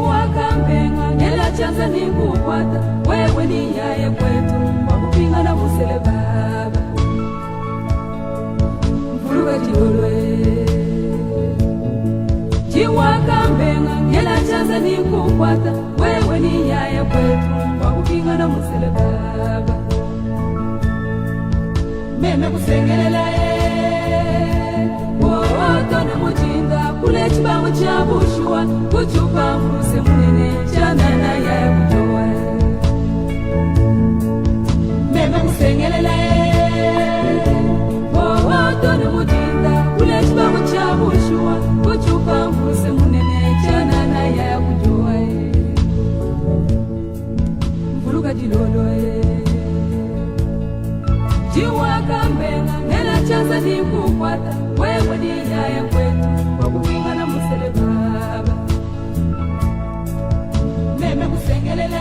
Jiwa kambenga ngela chanza ni kukwata wewe ni yaye kwetu wakupinga na musele baba mvuruga jiolwe Jiwa kambenga ngela chanza ni kukwata wewe ni yaye kwetu wakupinga na musele baba meme kusengelela Tone mujinga kule chibango cha bushwa kuchupa mruse munene chana na ya kujoa meme kusengelela tone mujinga kule chibango cha bushwa kuchupa mruse munene chana na ya kujoa mvuruga jilolo Jiwa kambenga ngela chanza ni kukwata wewe ni yaye kwetu wakupinga na musele baba meme kusengelela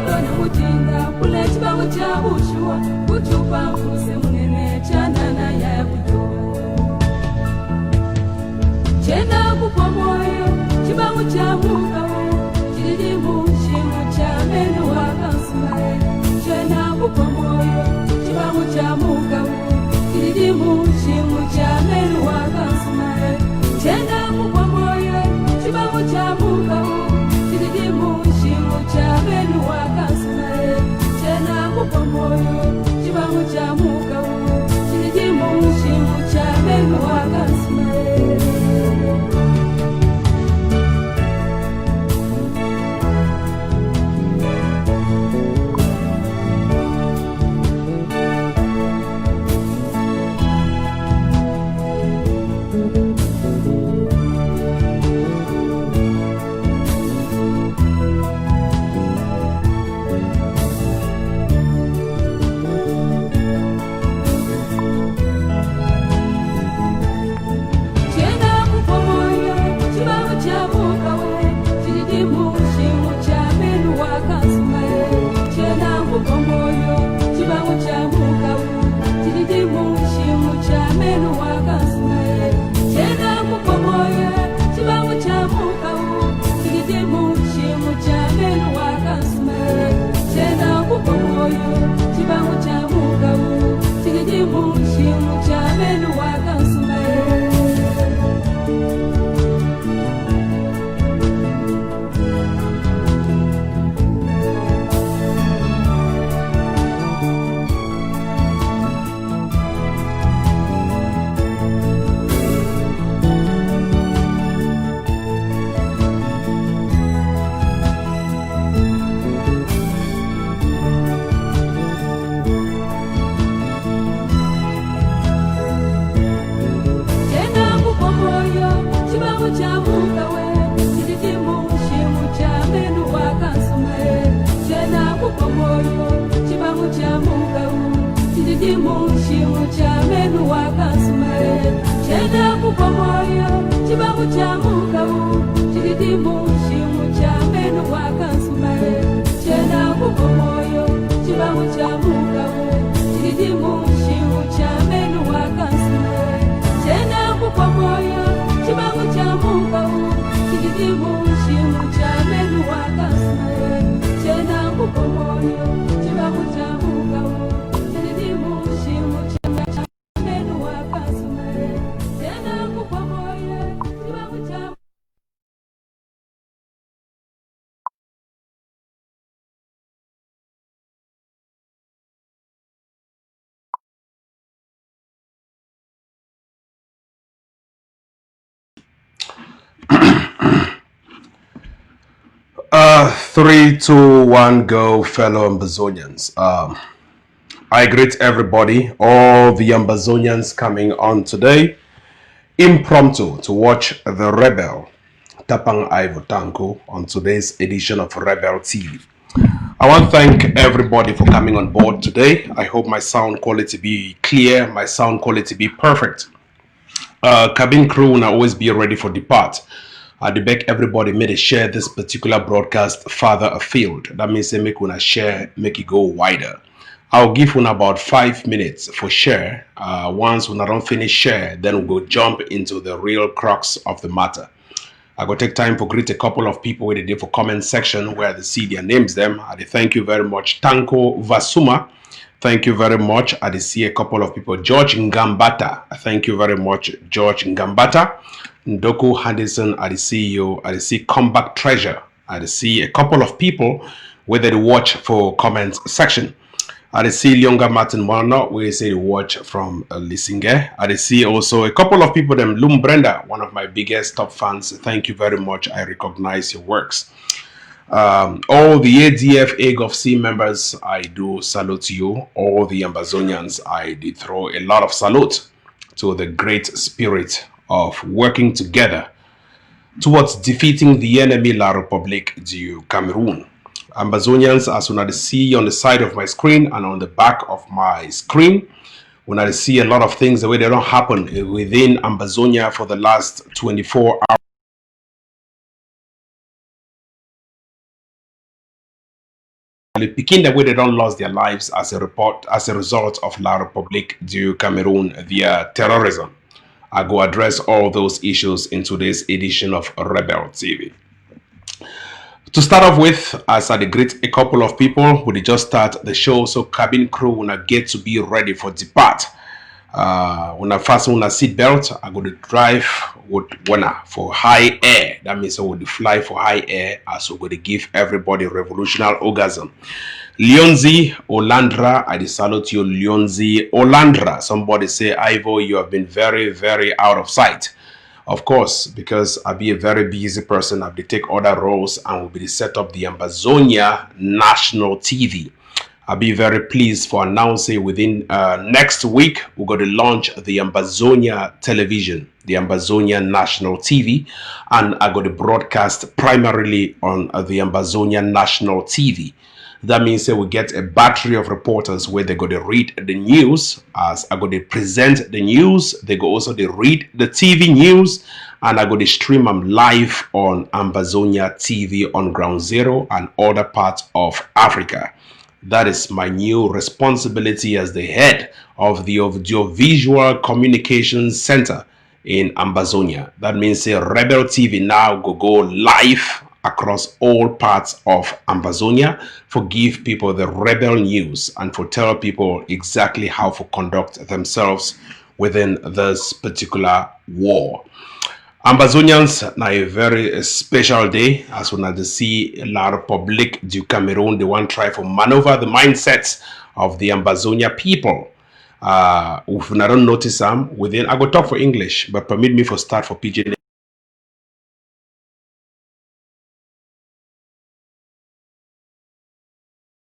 tone mujinga kule chibango cha bushwa kuchupa mruse munene chana na yaye kujoa chena kupa moyo chibango cha mukawe chilidimu shimu cha menu wakansumare Chena kupa moyo chibango cha mukawe chilidimu shimu cha menu wakansumare Chena kupa moyo chibango cha mukawe chilidimu shimu cha menu wakansumare Chena kupa moyo chibango cha mukawe chilidimu shimu cha menu wakansumare Three, two, one, go, fellow Ambazonians. I greet everybody, all the Ambazonians coming on today, impromptu to watch the Rebel, Tapang Tanko, on today's edition of Rebel TV. I want to thank everybody for coming on board today. I hope my sound quality be clear, my sound quality be perfect. Cabin crew will always be ready for depart. I beg everybody may share this particular broadcast further afield. That means they make una share, make it go wider. I'll give una about 5 minutes for share. Once when I don't finish share, then we'll jump into the real crux of the matter. I go take time for greet a couple of people with the for comment section where they see their names them. I thank you very much. Tanko Vasuma. Thank you very much. I see a couple of people. George Ngambata. Thank you very much, George Ngambata. Ndoku Henderson. I see you. I see Comeback Treasure. I see a couple of people where they watch for comments section. I see Lyonga Martin Mono, we say watch from Lisinge. I see also a couple of people, them Lum Brenda, one of my biggest top fans. Thank you very much. I recognize your works. All the ADF AGOF-C members, I do salute you. All the Ambazonians, I did throw a lot of salute to the great spirit of working together towards defeating the enemy La République du Cameroon. Ambazonians, as when I see on the side of my screen and on the back of my screen, when I see a lot of things the way they don't happen within Ambazonia for the last 24 hours. Picking the way they don't lose their lives as a result of La République du Cameroon via terrorism. I go address all those issues in today's edition of Rebel TV. To start off with, as I greet a couple of people, we just start the show, so cabin crew when I get to be ready for depart. When I fasten a seat belt, I go to drive with for high air. That means I would fly for high air, as we go to give everybody revolutionary orgasm. Leonzi Olandra, I salute you, Leonzi Olandra. Somebody say, Ivo, you have been very, very out of sight. Of course, because I'll be a very busy person, I'll be take other roles and will be set up the Ambazonia National TV. I'll be very pleased for announcing within next week, we're going to launch the Ambazonia television, the Ambazonia National TV, and I'm going to broadcast primarily on the Ambazonia National TV. That means that we get a battery of reporters where they're going to read the news, as I'm going to present the news. They go also to read the TV news, and I'm going to stream them live on Ambazonia TV on Ground Zero and other parts of Africa. That is my new responsibility as the head of the Audiovisual Communications Center in Ambazonia. That means Rebel TV now go live across all parts of Ambazonia for give people the rebel news and for tell people exactly how to conduct themselves within this particular war. Ambazonians, now a very special day as when I see La République du Cameroon, the one try to maneuver the mindsets of the Ambazonia people. If I don't notice them within, I go talk for English, but permit me for start for PJ.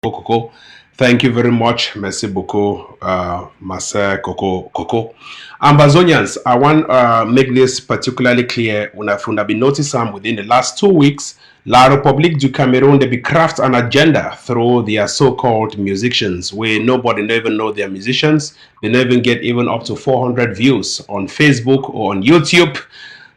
Coco. Thank you very much. Merci beaucoup, Massa Coco. Ambazonians, I want to make this particularly clear. When I've been noticing within the last 2 weeks, La République du Cameroon, they be craft an agenda through their so-called musicians, where nobody even know they're musicians. They never even get even up to 400 views on Facebook or on YouTube.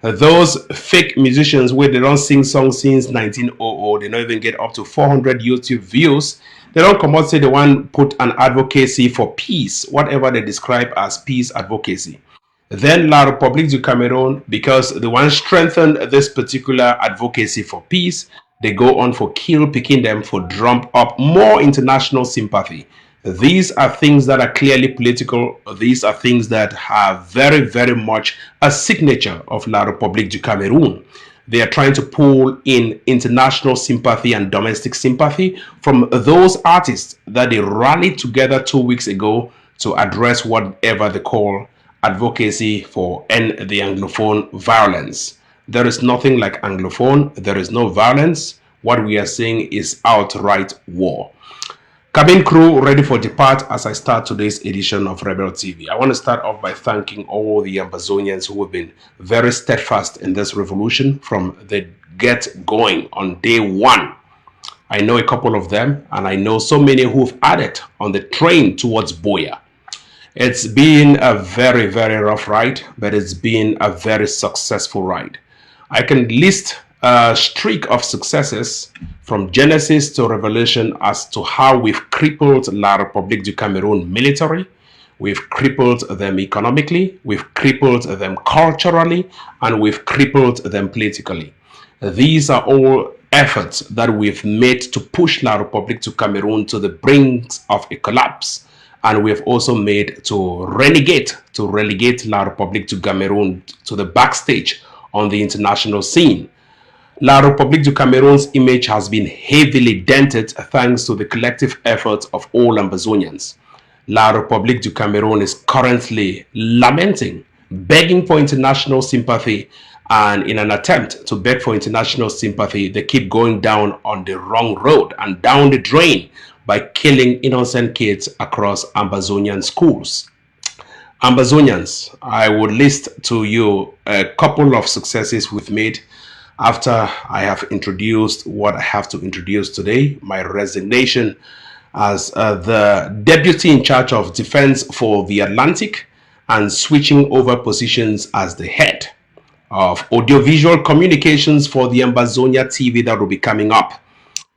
Those fake musicians where they don't sing songs since 1900, they don't even get up to 400 YouTube views. They don't come out say they want put an advocacy for peace, whatever they describe as peace advocacy. Then La République du Cameroon, because they want to strengthen this particular advocacy for peace, they go on for picking them for drum up more international sympathy. These are things that are clearly political. These are things that have very, very much a signature of La République du Cameroon. They are trying to pull in international sympathy and domestic sympathy from those artists that they rallied together 2 weeks ago to address whatever they call advocacy for end the Anglophone violence. There is nothing like Anglophone. There is no violence. What we are seeing is outright war. Cabin crew ready for depart as I start today's edition of Rebel TV. I want to start off by thanking all the Ambazonians who have been very steadfast in this revolution from the get-going on day one. I know a couple of them, and I know so many who've added on the train towards Boya. It's been a very, very rough ride, but it's been a very successful ride. I can list a streak of successes from Genesis to Revelation as to how we've crippled La République du Cameroon military. we've crippled them economically, we've crippled them culturally, and we've crippled them politically. These are all efforts that we've made to push La République du Cameroon to the brink of a collapse. And we have also made to relegate La République du Cameroon to the backstage on the international scene. La République du Cameroon's image has been heavily dented thanks to the collective efforts of all Ambazonians. La République du Cameroon is currently lamenting, begging for international sympathy, and in an attempt to beg for international sympathy, they keep going down on the wrong road and down the drain by killing innocent kids across Ambazonian schools. Ambazonians, I would list to you a couple of successes we've made after I have introduced what I have to introduce today, my resignation as the deputy in charge of defense for the Atlantic and switching over positions as the head of audiovisual communications for the Ambazonia TV that will be coming up.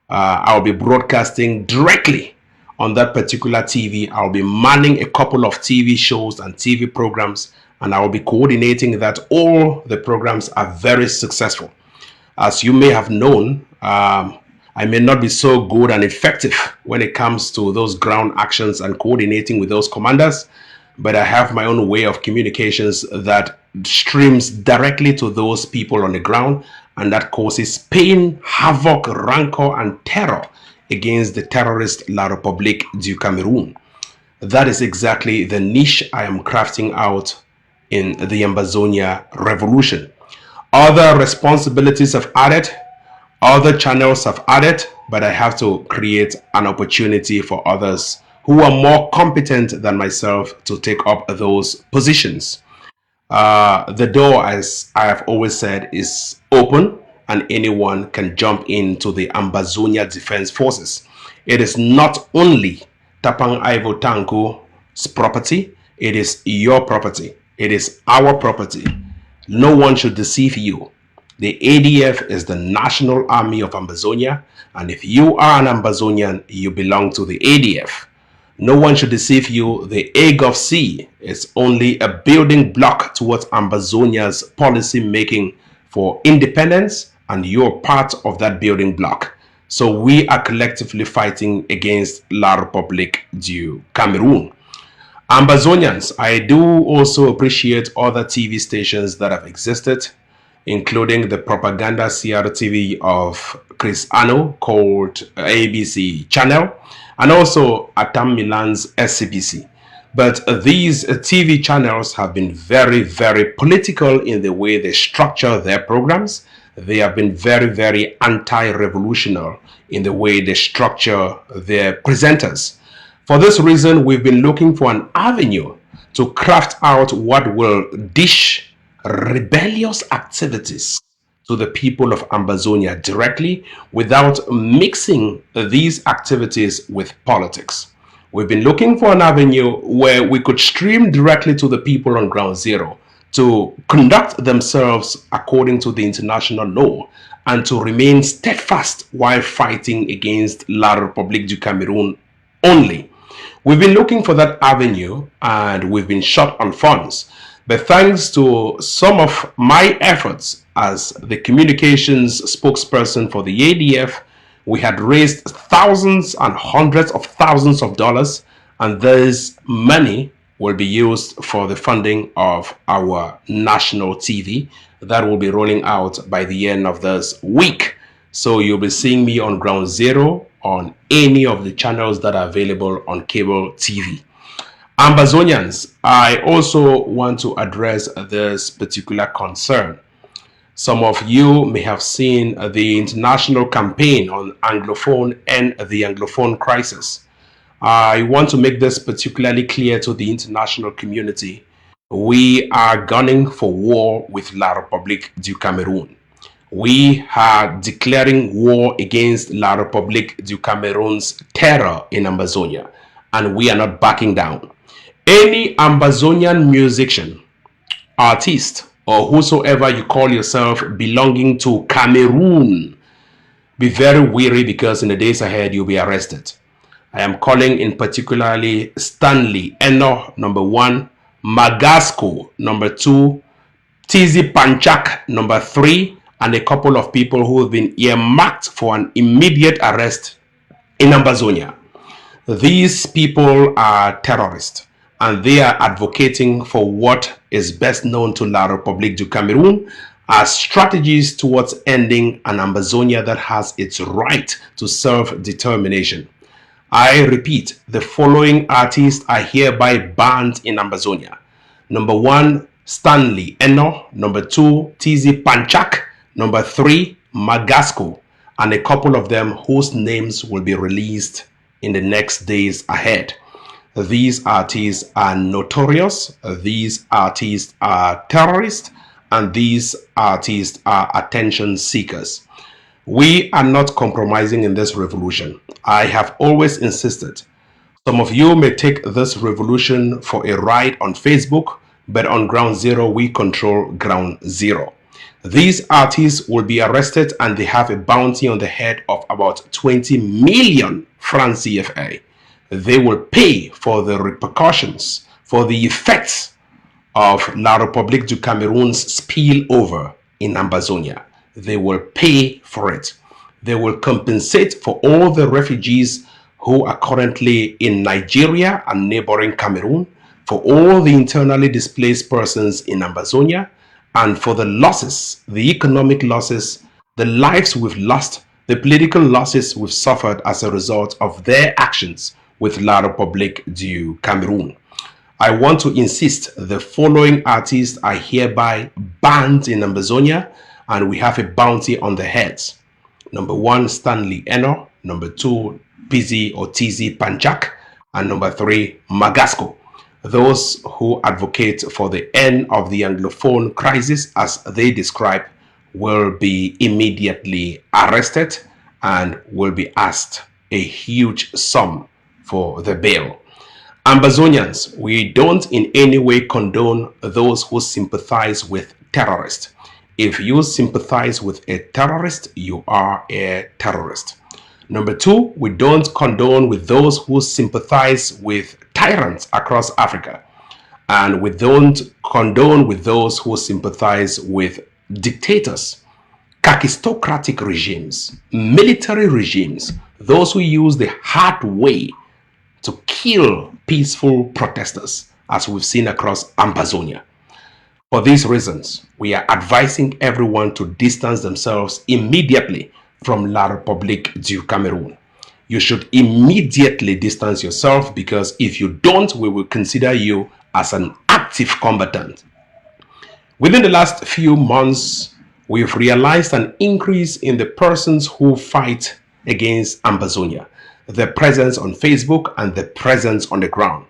I'll be broadcasting directly on that particular TV. I'll be manning a couple of TV shows and TV programs, and I'll be coordinating that. All the programs are very successful. As you may have known, I may not be so good and effective when it comes to those ground actions and coordinating with those commanders, but I have my own way of communications that streams directly to those people on the ground, and that causes pain, havoc, rancor, and terror against the terrorist La République du Cameroon. That is exactly the niche I am crafting out in the Ambazonia revolution. Other responsibilities have added, other channels have added, but I have to create an opportunity for others who are more competent than myself to take up those positions. The door, as I have always said, is open, and anyone can jump into the Ambazonia Defense Forces. It is not only Tapang Ivo Tango's property, it is your property. It is our property. No one should deceive you. The ADF is the National Army of Ambazonia, and if you are an Ambazonian, you belong to the ADF. No one should deceive you. The AGOV-C is only a building block towards Ambazonia's policy making for independence, and you're part of that building block. So we are collectively fighting against La République du Cameroon. Ambazonians, I do also appreciate other TV stations that have existed, including the propaganda CRTV of Chris Ano called ABC Channel, and also Atam Milan's SCBC. But these TV channels have been very, very political in the way they structure their programs. They have been very, very anti-revolutionary in the way they structure their presenters. For this reason, we've been looking for an avenue to craft out what will dish rebellious activities to the people of Ambazonia directly without mixing these activities with politics. We've been looking for an avenue where we could stream directly to the people on ground zero to conduct themselves according to the international law and to remain steadfast while fighting against La République du Cameroon only. We've been looking for that avenue and we've been short on funds. But thanks to some of my efforts as the communications spokesperson for the ADF, we had raised thousands and hundreds of thousands of dollars, and this money will be used for the funding of our national TV that will be rolling out by the end of this week. So you'll be seeing me on ground zero on any of the channels that are available on cable TV. Ambazonians, I also want to address this particular concern. Some of you may have seen the international campaign on Anglophone and the Anglophone crisis. I want to make this particularly clear to the international community. We are gunning for war with La République du Cameroon. We are declaring war against La République du Cameroon's terror in Ambazonia, and we are not backing down. Any Ambazonian musician, artist, or whosoever you call yourself belonging to Cameroon, be very wary, because in the days ahead you'll be arrested. I am calling in particularly Stanley Eno, number 1, Magasco, number 2, Tizi Panchak, number 3, and a couple of people who have been earmarked for an immediate arrest in Ambazonia. These people are terrorists, and they are advocating for what is best known to La République du Cameroun as strategies towards ending an Ambazonia that has its right to self-determination. I repeat, the following artists are hereby banned in Ambazonia. Number 1, Stanley Eno. Number 2, Tizi Panchak. Number 3, Magasco. And a couple of them whose names will be released in the next days ahead. These artists are notorious, these artists are terrorists, and these artists are attention seekers. We are not compromising in this revolution. I have always insisted. Some of you may take this revolution for a ride on Facebook, but on ground zero, we control ground zero. These artists will be arrested and they have a bounty on the head of about 20 million francs CFA. They will pay for the repercussions, for the effects of La République du Cameroun's spillover in Ambazonia. They will pay for it. They will compensate for all the refugees who are currently in Nigeria and neighboring Cameroon, for all the internally displaced persons in Ambazonia, and for the losses, the economic losses, the lives we've lost, the political losses we've suffered as a result of their actions with La République du Cameroun. I want to insist the following artists are hereby banned in Ambazonia, and we have a bounty on their heads. Number 1, Stanley Eno. Number 2, Tizi Panchak. And number 3, Magasco. Those who advocate for the end of the Anglophone crisis, as they describe, will be immediately arrested and will be asked a huge sum for the bail. Ambazonians, we don't in any way condone those who sympathize with terrorists. If you sympathize with a terrorist, you are a terrorist. Number 2, we don't condone with those who sympathize with tyrants across Africa. And we don't condone with those who sympathize with dictators, kakistocratic regimes, military regimes, those who use the hard way to kill peaceful protesters, as we've seen across Ambazonia. For these reasons, we are advising everyone to distance themselves immediately from La République du Cameroun. You should immediately distance yourself, because if you don't, we will consider you as an active combatant. Within the last few months, we've realized an increase in the persons who fight against Ambazonia, their presence on Facebook and their presence on the ground.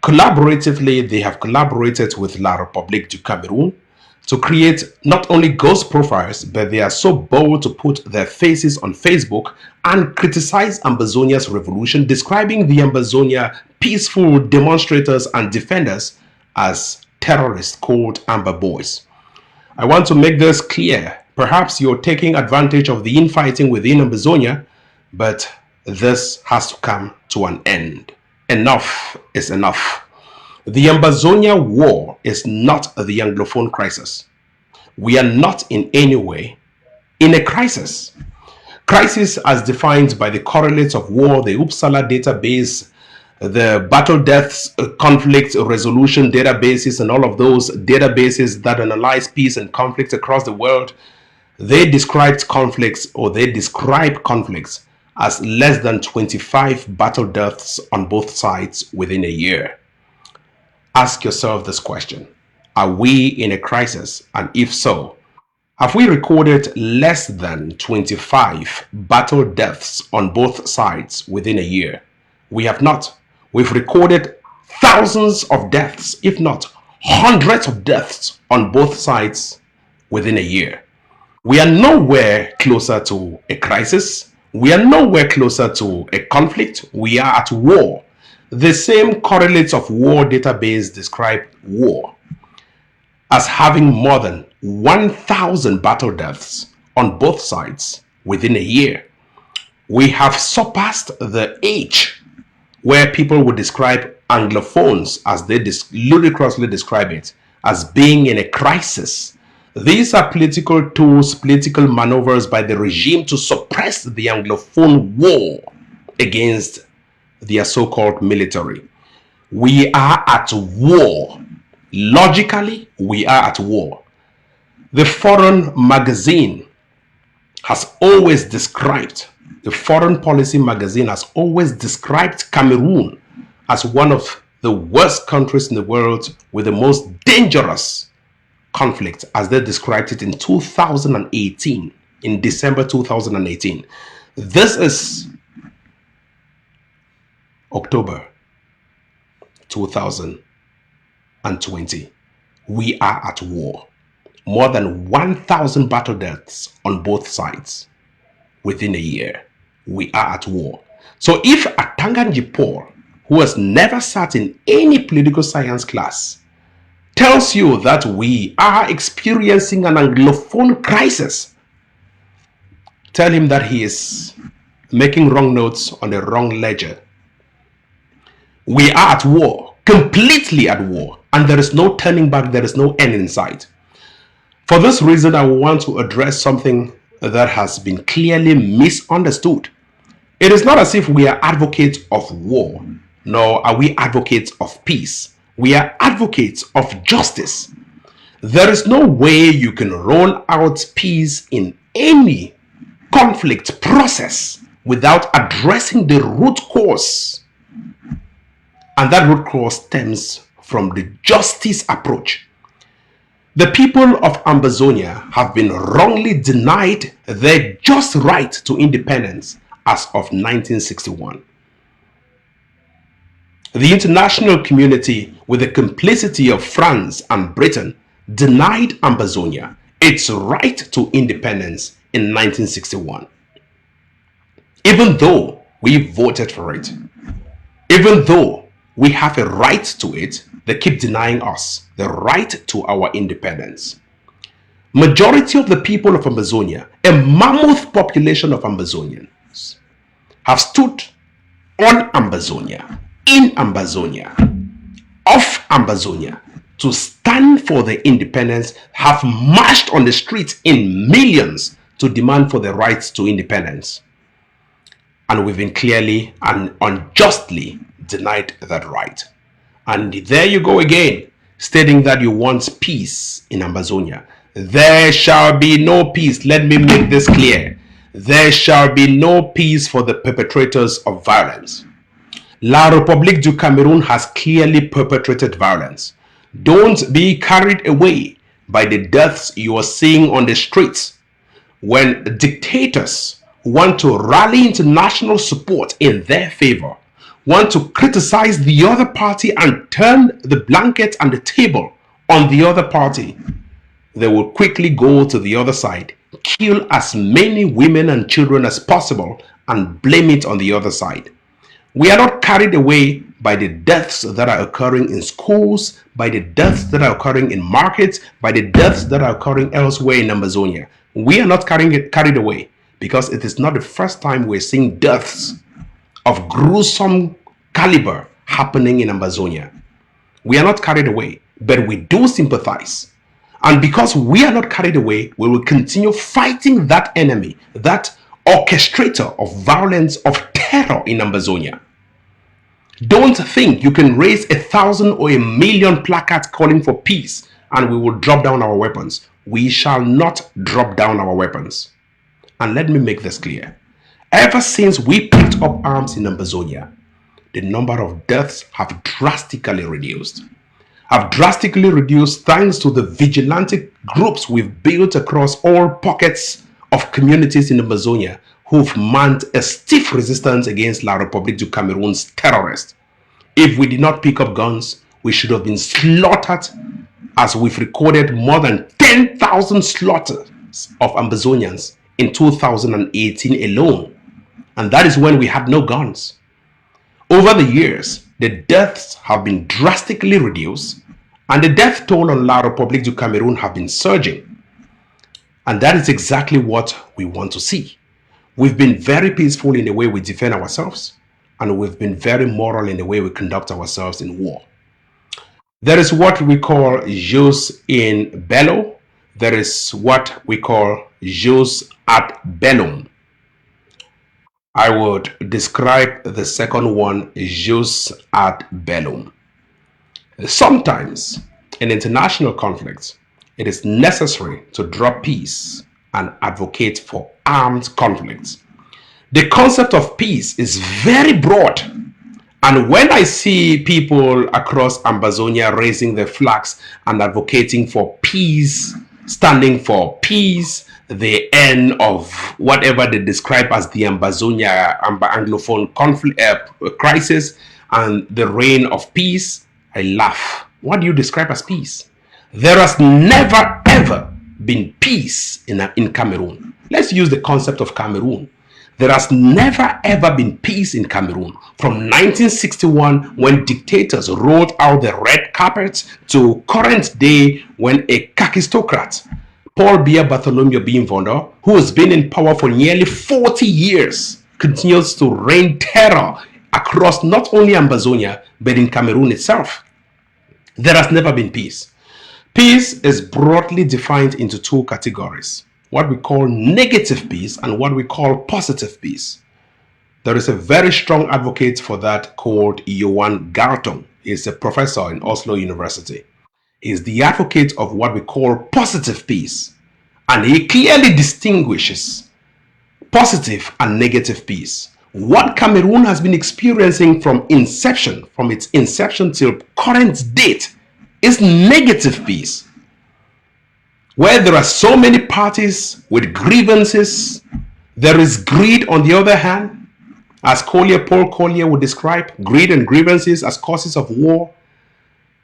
Collaboratively, they have collaborated with La République du Cameroun to create not only ghost profiles, but they are so bold to put their faces on Facebook and criticize Ambazonia's revolution, describing the Ambazonia peaceful demonstrators and defenders as terrorists called Amber Boys. I want to make this clear. Perhaps you're taking advantage of the infighting within Ambazonia, but this has to come to an end. Enough is enough. The Ambazonia war is not the Anglophone crisis. We are not in any way in a crisis. Crisis as defined by the correlates of war, the Uppsala database, the battle deaths, conflict resolution databases, and all of those databases that analyze peace and conflict across the world, they describe conflicts as less than 25 battle deaths on both sides within a year. Ask yourself this question: are we in a crisis? And if so, have we recorded less than 25 battle deaths on both sides within a year? We have not. We've recorded thousands of deaths, if not hundreds of deaths on both sides within a year. We are nowhere closer to a crisis. We are nowhere closer to a conflict. We are at war. The same correlates of war database describe war as having more than 1,000 battle deaths on both sides within a year. We have surpassed the age where people would describe Anglophones, as they ludicrously describe it, as being in a crisis. These are political tools, political maneuvers by the regime to suppress the Anglophone war against their so-called military. We are at war. Logically, we are at war. The Foreign Magazine has always described, the Foreign Policy Magazine has always described Cameroon as one of the worst countries in the world with the most dangerous conflict, as they described it in 2018, in December 2018. This is October 2020. We are at war. More than 1,000 battle deaths on both sides within a year. We are at war. So if Atanganji Paul, who has never sat in any political science class, tells you that we are experiencing an Anglophone crisis, tell him that he is making wrong notes on the wrong ledger. We are at war, completely at war, and there is no turning back, there is no end in sight. For this reason, I want to address something that has been clearly misunderstood. It is not as if we are advocates of war, nor are we advocates of peace. We are advocates of justice. There is no way you can roll out peace in any conflict process without addressing the root cause. And that root cause stems from the justice approach. The people of Ambazonia have been wrongly denied their just right to independence as of 1961. The international community, with the complicity of France and Britain, denied Ambazonia its right to independence in 1961. Even though we voted for it, even though we have a right to it, they keep denying us the right to our independence. Majority of the people of Ambazonia, a mammoth population of Ambazonians, have stood on Ambazonia, in Ambazonia, of Ambazonia, to stand for their independence, have marched on the streets in millions to demand for the rights to independence. And we've been clearly and unjustly denied that right. And there you go again, stating that you want peace in Ambazonia. There shall be no peace. Let me make this clear. There shall be no peace for the perpetrators of violence. La République du Cameroon has clearly perpetrated violence. Don't be carried away by the deaths you are seeing on the streets. When dictators want to rally international support in their favor, want to criticize the other party and turn the blanket and the table on the other party, they will quickly go to the other side, kill as many women and children as possible, and blame it on the other side. We are not carried away by the deaths that are occurring in schools, by the deaths that are occurring in markets, by the deaths that are occurring elsewhere in Ambazonia. We are not carried away because it is not the first time we're seeing deaths of gruesome caliber happening in Ambazonia. We are not carried away, but we do sympathize. And because we are not carried away, we will continue fighting that enemy, that orchestrator of violence, of terror in Ambazonia. Don't think you can raise 1,000 or 1,000,000 placards calling for peace and we will drop down our weapons. We shall not drop down our weapons. And let me make this clear. Ever since we picked up arms in Ambazonia, the number of deaths have drastically reduced. Thanks to the vigilante groups we've built across all pockets of communities in Ambazonia who've mounted a stiff resistance against La République du Cameroon's terrorists. If we did not pick up guns, we should have been slaughtered, as we've recorded more than 10,000 slaughters of Ambazonians in 2018 alone. And that is when we had no guns. Over the years, the deaths have been drastically reduced and the death toll on La République du Cameroon have been surging. And that is exactly what we want to see. We've been very peaceful in the way we defend ourselves. and we've been very moral in the way we conduct ourselves in war. There is what we call jus in bello. There is what we call jus ad bellum. I would describe the second one, jus ad bellum. Sometimes in international conflicts, it is necessary to draw peace and advocate for armed conflicts. The concept of peace is very broad. And when I see people across Ambazonia raising their flags and advocating for peace, standing for peace, the end of whatever they describe as the Ambazonia Anglophone conflict crisis and the reign of peace, I laugh. What do you describe as peace? There has never ever been peace in Cameroon. Let's use the concept of Cameroon. There has never ever been peace in Cameroon from 1961 when dictators rolled out the red carpet to current day when a kakistocrat, Paul Biya Bartholomew Bimvondo, who has been in power for nearly 40 years, continues to reign terror across not only Ambazonia but in Cameroon itself. There has never been peace. Peace is broadly defined into two categories: what we call negative peace and what we call positive peace. There is a very strong advocate for that called Johan Garton. He's a professor in Oslo University. He's the advocate of what we call positive peace, and he clearly distinguishes positive and negative peace. What Cameroon has been experiencing from its inception till current date, is negative peace, where there are so many parties with grievances. There is greed on the other hand, as Paul Collier would describe greed and grievances as causes of war.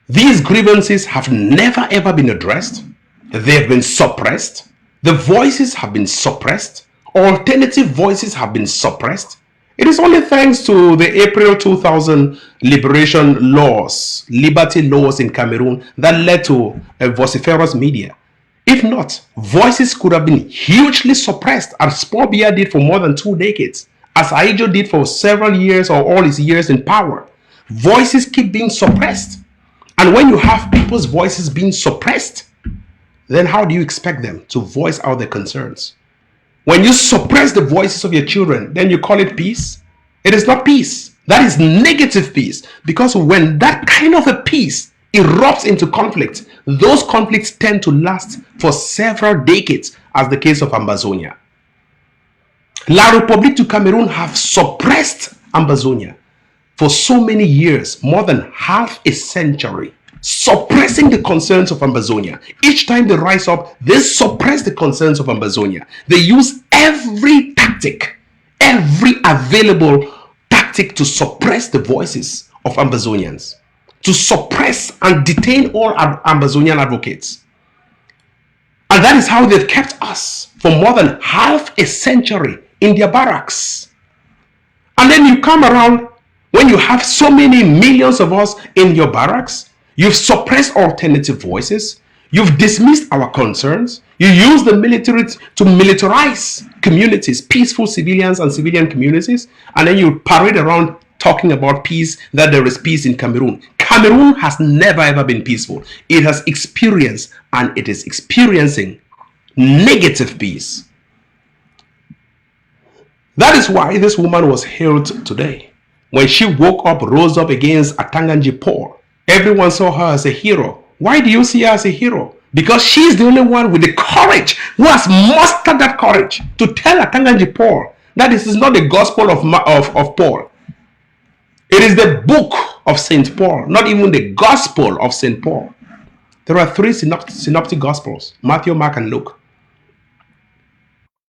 These grievances have never ever been addressed. They have been suppressed. The voices have been suppressed. Alternative voices have been suppressed. It is only thanks to the April 2000 liberation laws, liberty laws in Cameroon that led to a vociferous media. If not, voices could have been hugely suppressed, as Paul Biya did for more than 2 decades, as Aijo did for several years or all his years in power. Voices keep being suppressed. And when you have people's voices being suppressed, then how do you expect them to voice out their concerns? When you suppress the voices of your children, then you call it peace? It is not peace. That is negative peace. Because when that kind of a peace erupts into conflict, those conflicts tend to last for several decades, as the case of Ambazonia. La République du Cameroon have suppressed Ambazonia for so many years, more than half a century, suppressing the concerns of Ambazonia. Each time they rise up, they suppress the concerns of Ambazonia. They use every tactic, every available tactic to suppress the voices of Ambazonians, to suppress and detain all Ambazonian advocates. And that is how they've kept us for more than half a century in their barracks. And then you come around, when you have so many millions of us in your barracks, you've suppressed alternative voices, you've dismissed our concerns, you use the military to militarize communities, peaceful civilians and civilian communities, and then you parade around talking about peace, that there is peace in Cameroon. Cameroon has never ever been peaceful. It has experienced and it is experiencing negative peace. That is why this woman was hailed today. When she woke up, rose up against Atanganji Paul, everyone saw her as a hero. Why do you see her as a hero? Because she's the only one with the courage, who has mustered that courage to tell Atanganji Paul that this is not the gospel of Paul. It is the book of St. Paul, not even the gospel of St. Paul. There are 3 synoptic gospels, Matthew, Mark, and Luke.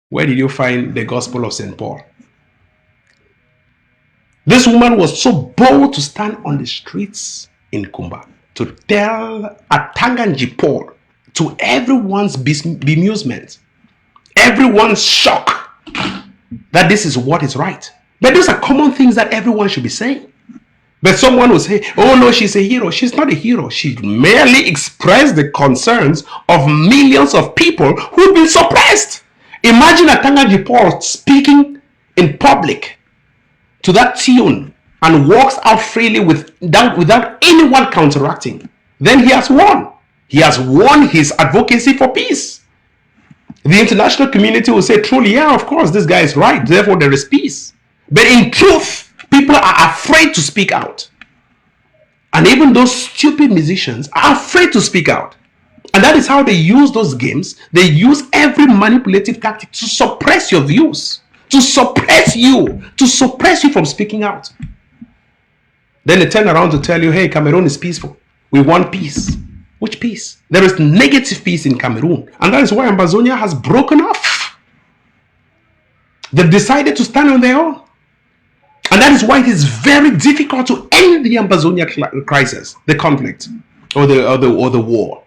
Where did you find the gospel of St. Paul? This woman was so bold to stand on the streets in Kumba to tell Atanganji Paul, to everyone's bemusement, everyone's shock, that this is what is right. But those are common things that everyone should be saying. But someone will say, oh no, she's a hero. She's not a hero. She merely expressed the concerns of millions of people who've been suppressed. Imagine Atanganji Paul speaking in public to that tune and walks out freely without anyone counteracting, then he has won. He has won his advocacy for peace. The international community will say, truly, yeah, of course, this guy is right. Therefore, there is peace. But in truth, people are afraid to speak out. And even those stupid musicians are afraid to speak out. And that is how they use those games. They use every manipulative tactic to suppress your views, to suppress you from speaking out. Then they turn around to tell you, hey, Cameroon is peaceful. We want peace. Which peace? There is negative peace in Cameroon. And that is why Ambazonia has broken off. They've decided to stand on their own. And that is why it is very difficult to end the Ambazonia crisis, the conflict, or the war.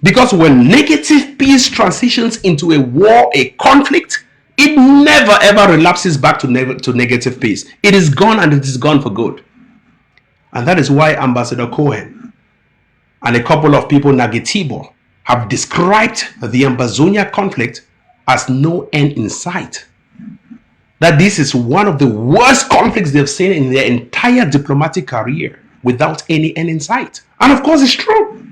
Because when negative peace transitions into a war, a conflict, it never ever relapses back to negative peace. It is gone, and it is gone for good. And that is why Ambassador Cohen and a couple of people, Nagitibo, have described the Ambazonia conflict as no end in sight. That this is one of the worst conflicts they've seen in their entire diplomatic career without any end in sight. And of course, it's true.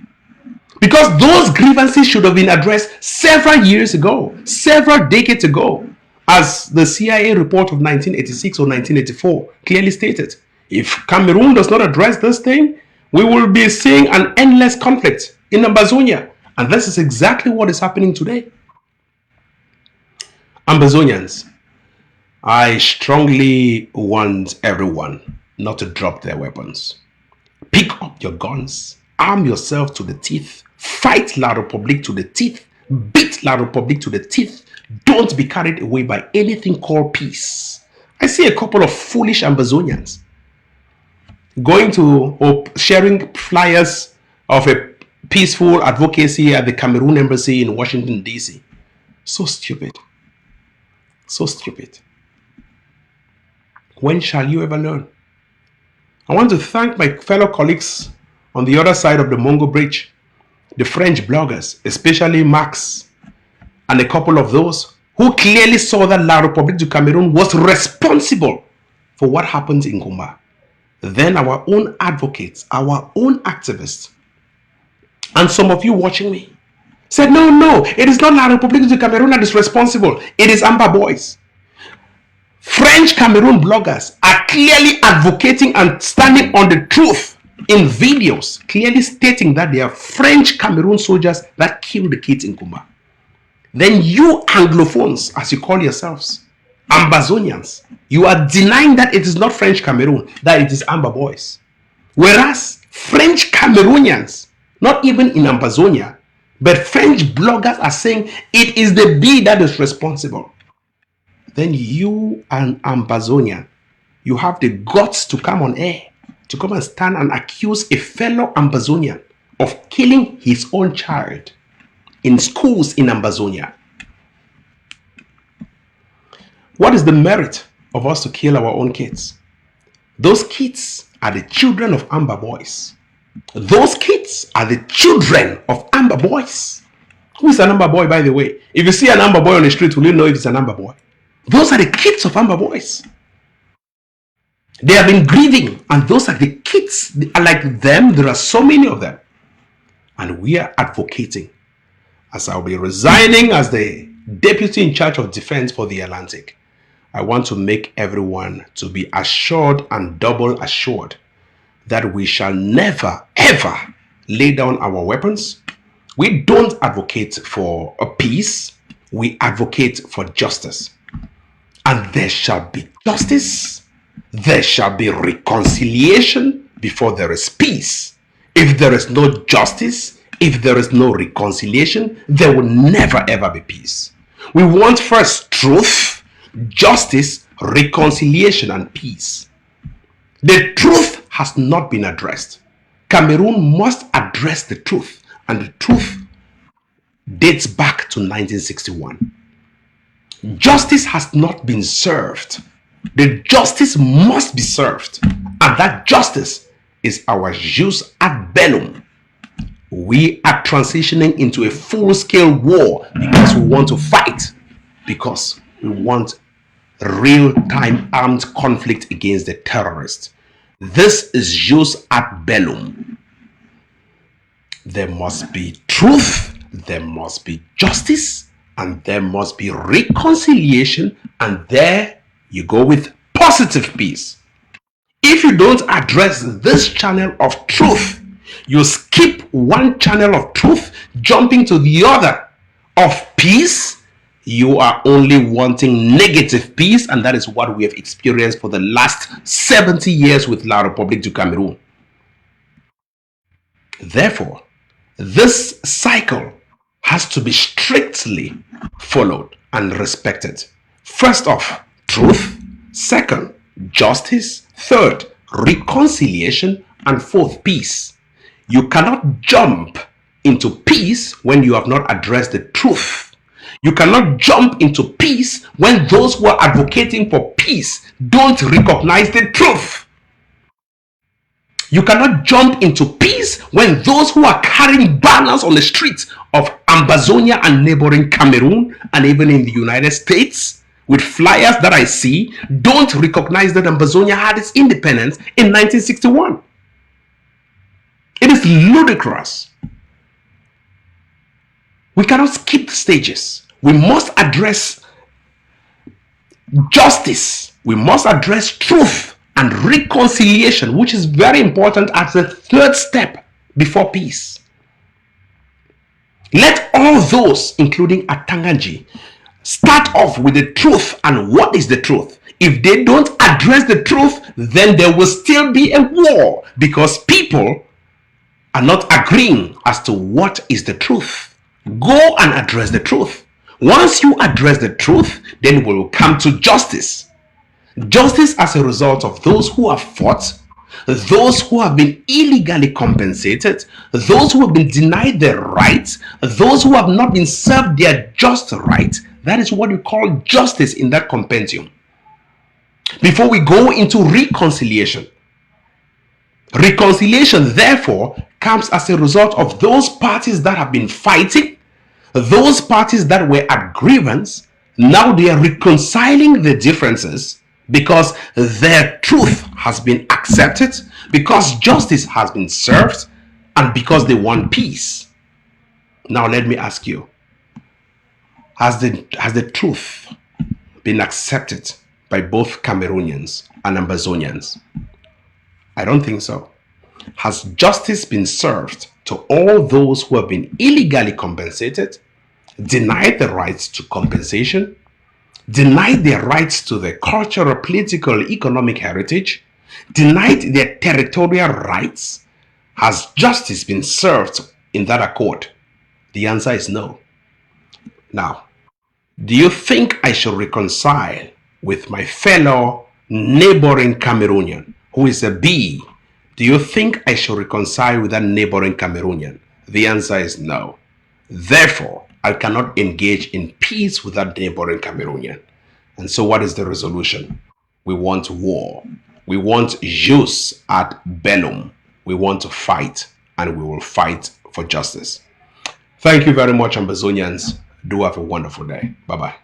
Because those grievances should have been addressed several years ago, several decades ago, as the CIA report of 1986 or 1984 clearly stated. If Cameroon does not address this thing, we will be seeing an endless conflict in Ambazonia. And this is exactly what is happening today. Ambazonians, I strongly want everyone not to drop their weapons. Pick up your guns, arm yourself to the teeth, fight La Republique to the teeth, beat La Republique to the teeth. Don't be carried away by anything called peace. I see a couple of foolish Ambazonians going to or sharing flyers of a peaceful advocacy at the Cameroon embassy in Washington, D.C. So stupid. So stupid. When shall you ever learn? I want to thank my fellow colleagues on the other side of the Mongo Bridge, the French bloggers, especially Max, and a couple of those who clearly saw that La Republique du Cameroon was responsible for what happened in Goma. Then our own advocates, our own activists, and some of you watching me said, no, it is not La Republique du Cameroon that is responsible. It is Amba Boys. French Cameroon bloggers are clearly advocating and standing on the truth in videos, clearly stating that they are French Cameroon soldiers that killed the kids in Goma. Then you Anglophones, as you call yourselves, Ambazonians, you are denying that it is not French Cameroon, that it is Amba Boys. Whereas French Cameroonians, not even in Ambazonia, but French bloggers are saying it is the B that is responsible. Then you, an Ambazonian, you have the guts to come on air, to come and stand and accuse a fellow Ambazonian of killing his own child in schools in Ambazonia. What is the merit of us to kill our own kids? Those kids are the children of Amba Boys. Those kids are the children of Amba Boys. Who is an Amba Boy, by the way? If you see an Amba Boy on the street, will you know if it's an Amba Boy? Those are the kids of Amba Boys. They have been grieving, and those are the kids. Like them, there are so many of them. And we are advocating, as I'll be resigning as the deputy in charge of defense for the Atlantic. I want to make everyone to be assured and double assured that we shall never ever lay down our weapons. We don't advocate for a peace, we advocate for justice. And there shall be justice, there shall be reconciliation before there is peace. If there is no justice, if there is no reconciliation, there will never ever be peace. We want first truth, justice, reconciliation, and peace. The truth has not been addressed. Cameroon must address the truth, and the truth dates back to 1961. Justice has not been served. The justice must be served, and that justice is our jus ad bellum. We are transitioning into a full-scale war because we want to fight, because we want real-time armed conflict against the terrorists. This is jus ad bellum. There must be truth, there must be justice, and there must be reconciliation, and there you go with positive peace. If you don't address this channel of truth, you skip one channel of truth, jumping to the other of peace, you are only wanting negative peace, and that is what we have experienced for the last 70 years with La République du Cameroon. Therefore, this cycle has to be strictly followed and respected. First off, truth. Second, justice. Third, reconciliation. And fourth, peace. You cannot jump into peace when you have not addressed the truth. You cannot jump into peace when those who are advocating for peace don't recognize the truth. You cannot jump into peace when those who are carrying banners on the streets of Ambazonia and neighboring Cameroon and even in the United States with flyers that I see don't recognize that Ambazonia had its independence in 1961. It is ludicrous. We cannot skip stages. We must address justice. We must address truth and reconciliation, which is very important as the third step before peace. Let all those, including Atanganji, start off with the truth. And what is the truth? If they don't address the truth, then there will still be a war because people are not agreeing as to what is the truth. Go and address the truth. Once you address the truth, then we will come to justice. Justice as a result of those who have fought, those who have been illegally compensated, those who have been denied their rights, those who have not been served their just right. That is what we call justice in that compendium. Before we go into reconciliation. Reconciliation, therefore, comes as a result of those parties that have been fighting, those parties that were at grievance. Now they are reconciling the differences because their truth has been accepted, because justice has been served, and because they want peace. Now let me ask you, has the truth been accepted by both Cameroonians and Ambazonians? I don't think so. Has justice been served to all those who have been illegally compensated, denied the rights to compensation, denied their rights to their cultural, political, economic heritage, denied their territorial rights? Has justice been served in that accord? The answer is no. Now, do you think I should reconcile with my fellow neighboring Cameroonian who is a B? Do you think I should reconcile with that neighboring Cameroonian? The answer is no. Therefore, I cannot engage in peace with that neighboring Cameroonian. And so what is the resolution? We want war. We want jus ad bellum. We want to fight, and we will fight for justice. Thank you very much, Ambazonians. Do have a wonderful day. Bye-bye.